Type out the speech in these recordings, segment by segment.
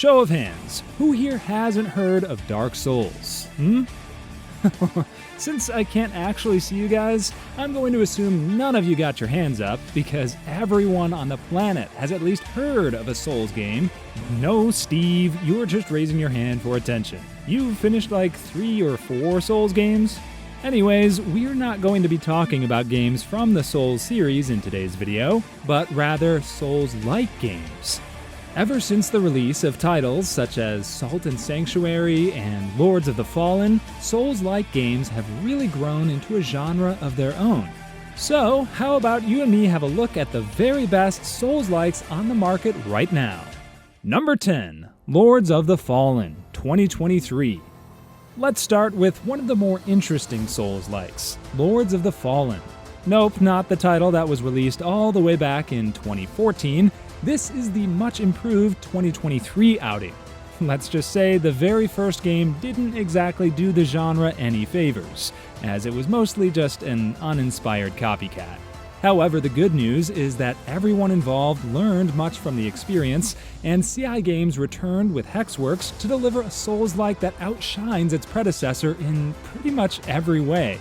Show of hands, who here hasn't heard of Dark Souls? Since I can't actually see you guys, I'm going to assume none of you got your hands up because everyone on the planet has at least heard of a Souls game. No, Steve, you're just raising your hand for attention. You've finished like 3 or 4 Souls games? Anyways, we're not going to be talking about games from the Souls series in today's video, but rather Souls-like games. Ever since the release of titles such as Salt and Sanctuary and Lords of the Fallen, Souls-like games have really grown into a genre of their own. So, how about you and me have a look at the very best Souls-likes on the market right now? Number 10, Lords of the Fallen, 2023. Let's start with one of the more interesting Souls-likes, Lords of the Fallen. Nope, not the title that was released all the way back in 2014. This is the much improved 2023 outing. Let's just say the very first game didn't exactly do the genre any favors, as it was mostly just an uninspired copycat. However, the good news is that everyone involved learned much from the experience, and CI Games returned with Hexworks to deliver a Souls-like that outshines its predecessor in pretty much every way.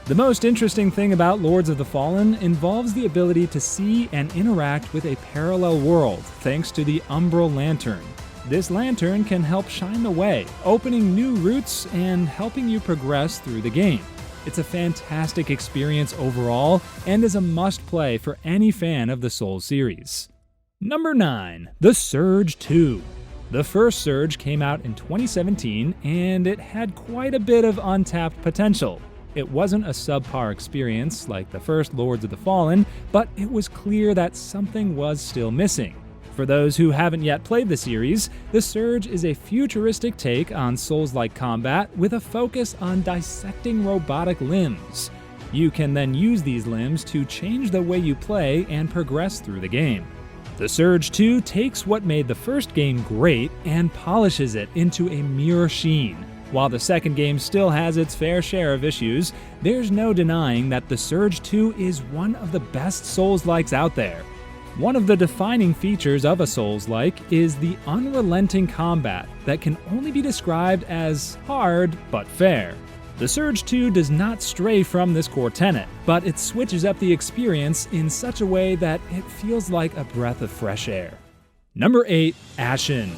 The most interesting thing about Lords of the Fallen involves the ability to see and interact with a parallel world thanks to the Umbral Lantern. This lantern can help shine the way, opening new routes and helping you progress through the game. It's a fantastic experience overall and is a must-play for any fan of the Souls series. Number 9, The Surge 2. The first Surge came out in 2017 and it had quite a bit of untapped potential. It wasn't a subpar experience like the first Lords of the Fallen, but it was clear that something was still missing. For those who haven't yet played the series, The Surge is a futuristic take on Souls-like combat with a focus on dissecting robotic limbs. You can then use these limbs to change the way you play and progress through the game. The Surge 2 takes what made the first game great and polishes it into a mirror sheen. While the second game still has its fair share of issues, there's no denying that The Surge 2 is one of the best Souls-likes out there. One of the defining features of a Souls-like is the unrelenting combat that can only be described as hard but fair. The Surge 2 does not stray from this core tenet, but it switches up the experience in such a way that it feels like a breath of fresh air. Number 8, Ashen.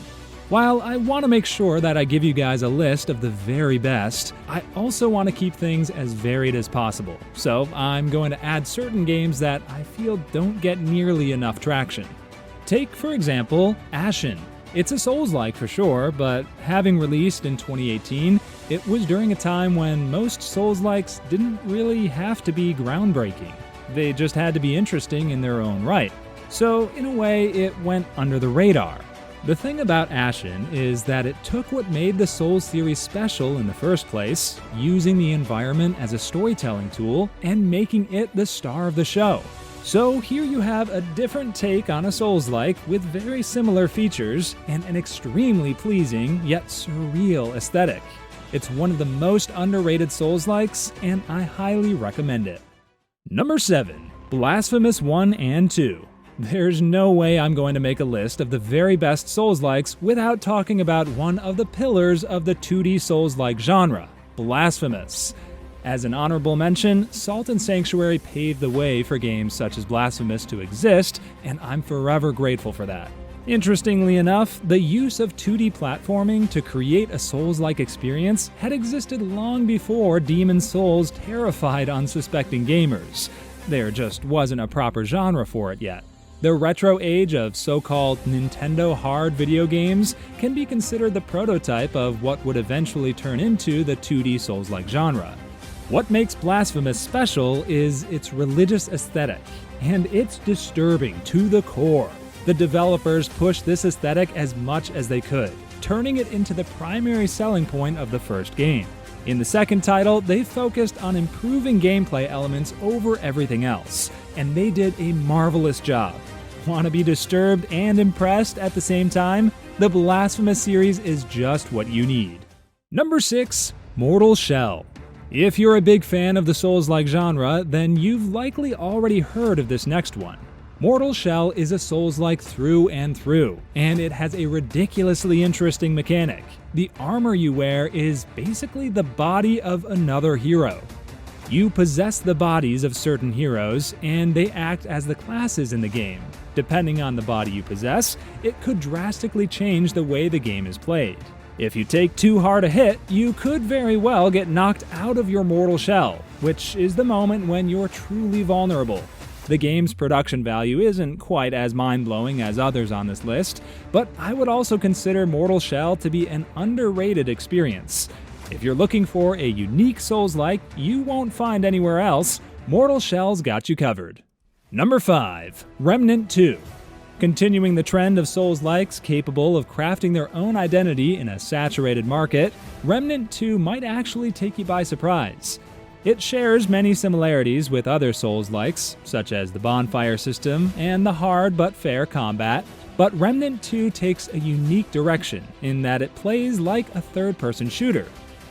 While I want to make sure that I give you guys a list of the very best, I also want to keep things as varied as possible, so I'm going to add certain games that I feel don't get nearly enough traction. Take, for example, Ashen. It's a Souls-like for sure, but having released in 2018, it was during a time when most Souls-likes didn't really have to be groundbreaking. They just had to be interesting in their own right. So, in a way, it went under the radar. The thing about Ashen is that it took what made the Souls series special in the first place, using the environment as a storytelling tool, and making it the star of the show. So here you have a different take on a Souls-like with very similar features and an extremely pleasing yet surreal aesthetic. It's one of the most underrated Souls-likes, and I highly recommend it. Number 7, Blasphemous 1 and 2. There's no way I'm going to make a list of the very best Souls-likes without talking about one of the pillars of the 2D Souls-like genre, Blasphemous. As an honorable mention, Salt and Sanctuary paved the way for games such as Blasphemous to exist, and I'm forever grateful for that. Interestingly enough, the use of 2D platforming to create a Souls-like experience had existed long before Demon's Souls terrified unsuspecting gamers. There just wasn't a proper genre for it yet. The retro age of so-called Nintendo hard video games can be considered the prototype of what would eventually turn into the 2D Souls-like genre. What makes Blasphemous special is its religious aesthetic, and it's disturbing to the core. The developers pushed this aesthetic as much as they could, turning it into the primary selling point of the first game. In the second title, they focused on improving gameplay elements over everything else, and they did a marvelous job. Want to be disturbed and impressed at the same time? The Blasphemous series is just what you need. Number 6, Mortal Shell. If you're a big fan of the Souls-like genre, then you've likely already heard of this next one. Mortal Shell is a Souls-like through and through, and it has a ridiculously interesting mechanic. The armor you wear is basically the body of another hero. You possess the bodies of certain heroes, and they act as the classes in the game. Depending on the body you possess, it could drastically change the way the game is played. If you take too hard a hit, you could very well get knocked out of your mortal shell, which is the moment when you're truly vulnerable. The game's production value isn't quite as mind-blowing as others on this list, but I would also consider Mortal Shell to be an underrated experience. If you're looking for a unique Souls-like you won't find anywhere else, Mortal Shell's got you covered. Number 5. Remnant 2. Continuing the trend of Souls-likes capable of crafting their own identity in a saturated market, Remnant 2 might actually take you by surprise. It shares many similarities with other Souls-likes, such as the bonfire system and the hard but fair combat, but Remnant 2 takes a unique direction in that it plays like a third-person shooter.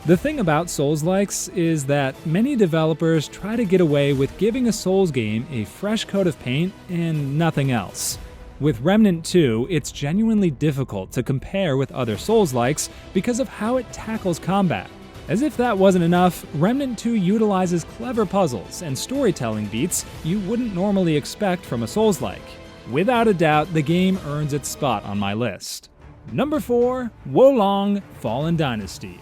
The thing about Souls-likes is that many developers try to get away with giving a Souls game a fresh coat of paint and nothing else. With Remnant 2, it's genuinely difficult to compare with other Souls-likes because of how it tackles combat. As if that wasn't enough, Remnant 2 utilizes clever puzzles and storytelling beats you wouldn't normally expect from a Souls-like. Without a doubt, the game earns its spot on my list. Number 4. Wolong Fallen Dynasty.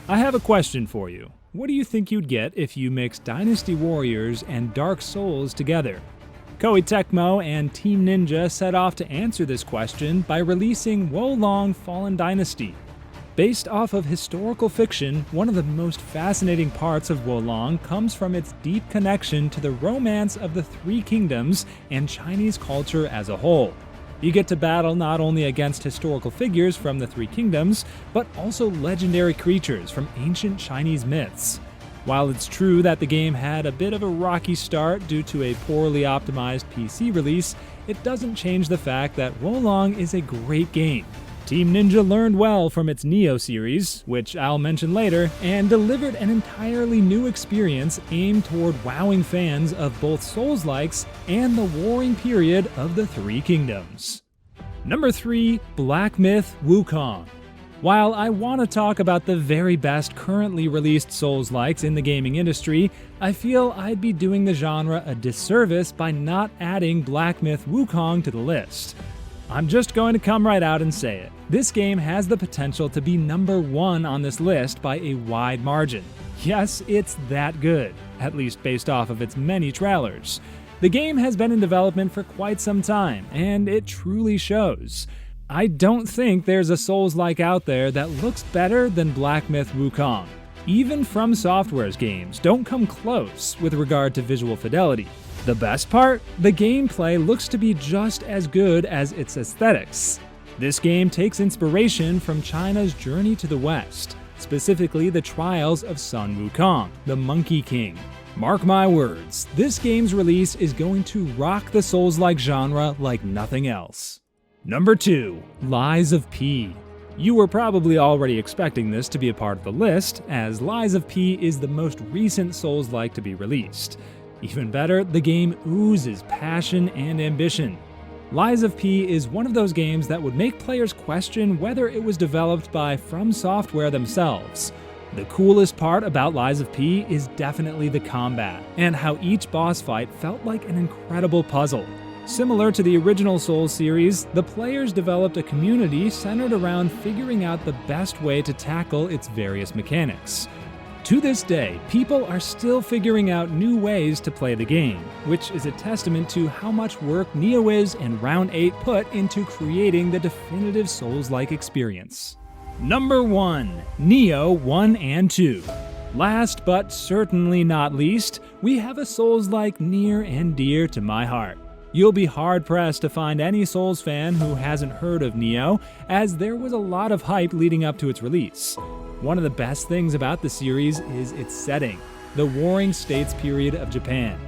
I have a question for you. What do you think you'd get if you mixed Dynasty Warriors and Dark Souls together? Koei Tecmo and Team Ninja set off to answer this question by releasing Wolong Fallen Dynasty. Based off of historical fiction, one of the most fascinating parts of Wolong comes from its deep connection to the romance of the Three Kingdoms and Chinese culture as a whole. You get to battle not only against historical figures from the Three Kingdoms, but also legendary creatures from ancient Chinese myths. While it's true that the game had a bit of a rocky start due to a poorly optimized PC release, it doesn't change the fact that Wolong is a great game. Team Ninja learned well from its Neo series, which I'll mention later, and delivered an entirely new experience aimed toward wowing fans of both Souls-likes and the warring period of the Three Kingdoms. Number 3. Black Myth Wukong. While I want to talk about the very best currently released Souls-likes in the gaming industry, I feel I'd be doing the genre a disservice by not adding Black Myth Wukong to the list. I'm just going to come right out and say it. This game has the potential to be number 1 on this list by a wide margin. Yes, it's that good, at least based off of its many trailers. The game has been in development for quite some time, and it truly shows. I don't think there's a Souls-like out there that looks better than Black Myth Wukong. Even From Software's games don't come close with regard to visual fidelity. The best part? The gameplay looks to be just as good as its aesthetics. This game takes inspiration from China's journey to the West, specifically the trials of Sun Wukong, the Monkey King. Mark my words, this game's release is going to rock the Souls-like genre like nothing else. Number 2. Lies of P. You were probably already expecting this to be a part of the list, as Lies of P is the most recent Souls-like to be released. Even better, the game oozes passion and ambition. Lies of P is one of those games that would make players question whether it was developed by From Software themselves. The coolest part about Lies of P is definitely the combat, and how each boss fight felt like an incredible puzzle. Similar to the original Souls series, the players developed a community centered around figuring out the best way to tackle its various mechanics. To this day, people are still figuring out new ways to play the game, which is a testament to how much work NeoWiz and Round 8 put into creating the definitive Souls-like experience. Number 1. Neo 1 and 2. Last but certainly not least, we have a Souls-like near and dear to my heart. You'll be hard-pressed to find any Souls fan who hasn't heard of Neo, as there was a lot of hype leading up to its release. One of the best things about the series is its setting, the Warring States period of Japan.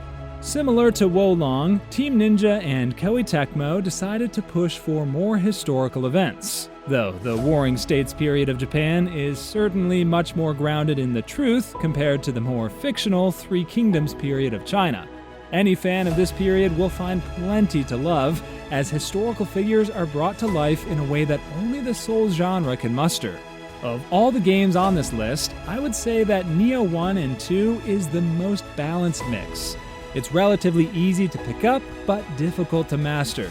Similar to Wolong, Team Ninja and Koei Tecmo decided to push for more historical events, though the Warring States period of Japan is certainly much more grounded in the truth compared to the more fictional Three Kingdoms period of China. Any fan of this period will find plenty to love, as historical figures are brought to life in a way that only the Souls genre can muster. Of all the games on this list, I would say that Nioh 1 and 2 is the most balanced mix. It's relatively easy to pick up, but difficult to master.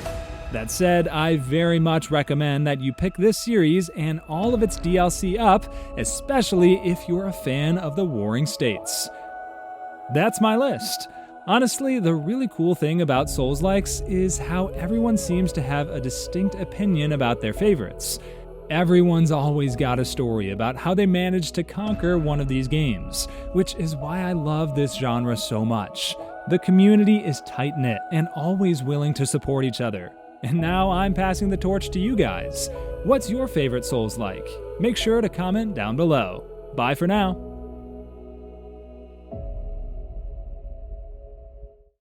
That said, I very much recommend that you pick this series and all of its DLC up, especially if you're a fan of the Warring States. That's my list. Honestly, the really cool thing about Souls-likes is how everyone seems to have a distinct opinion about their favorites. Everyone's always got a story about how they managed to conquer one of these games, which is why I love this genre so much. The community is tight-knit and always willing to support each other. And now I'm passing the torch to you guys. What's your favorite Souls-like? Make sure to comment down below. Bye for now.